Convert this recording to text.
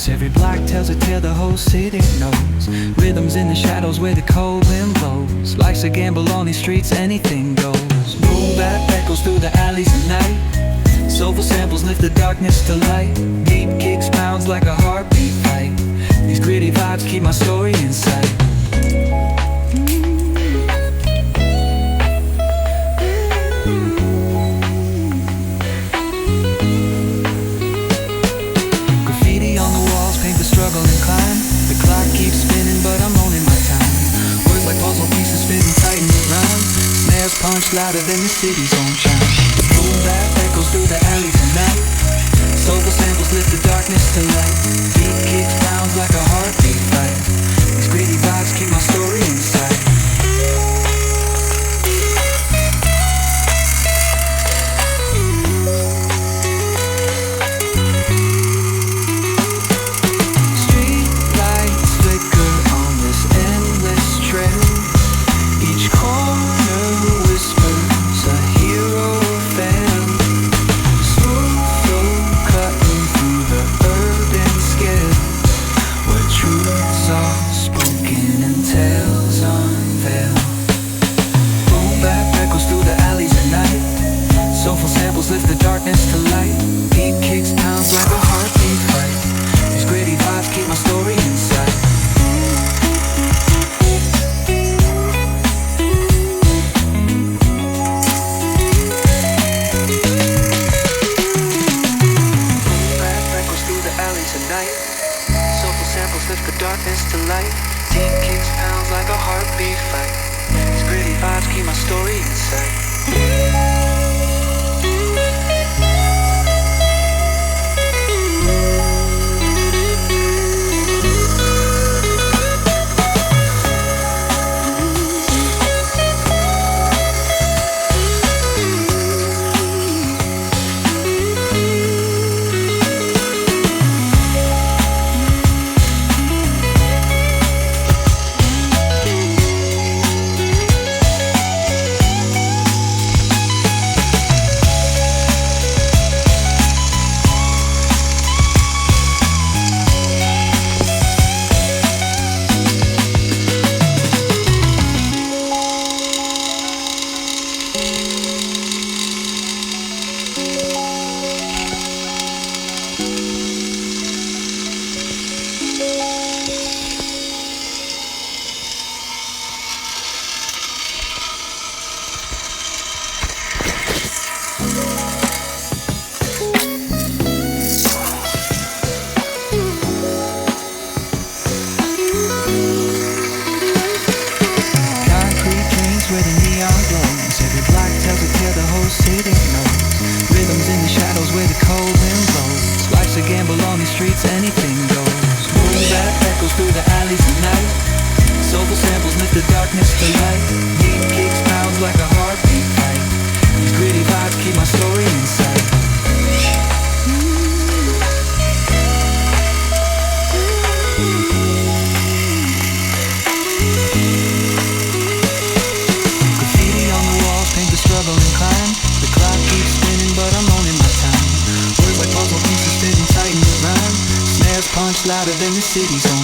knows. Every block tells a tale the whole city knows. Rhythms in the shadows where the cold wind blows. Life's a gamble on these streets, anything goes. Boom bap echoes through the alleys at night. Soulful samples lift the darkness to light. Deep kicks pounds like a heartbeat fight. These gritty vibes keep my story in sight. Struggle and climb. The clock keeps spinning, but I'm owning my time. Words like puzzle pieces fitting tight in the rhyme. Snares punch louder than the city's own chime. Boom bap echoes through the alleys at night. Soulful samples lift the darkness to light. Beat kicks pounds like a heartbeat fight. These gritty vibes keep my story inside. Lift the darkness to light. Beat kicks pounds like a heartbeat fight. These gritty vibes keep my story inside. Boom bap echoes through the alleys at night. Soulful samples lift the darkness to light. Deep kicks pounds like a heartbeat fight. These gritty vibes keep my story inside. Where the neon glows. Every block tells a tale the whole city knows. Rhythms in the shadows where the cold wind blows. Life's a gamble on these streets, anything goes. Boom bap echoes through the alleys at night. Soulful samples lift the darkness to light. Deep kicks pounds like a heartbeat fight. These gritty vibes keep my story inside. Struggle and climb. The clock keeps spinning, but I'm owning my time. Words like puzzle pieces fitting tight in the rhyme. Snares punch louder than the city's own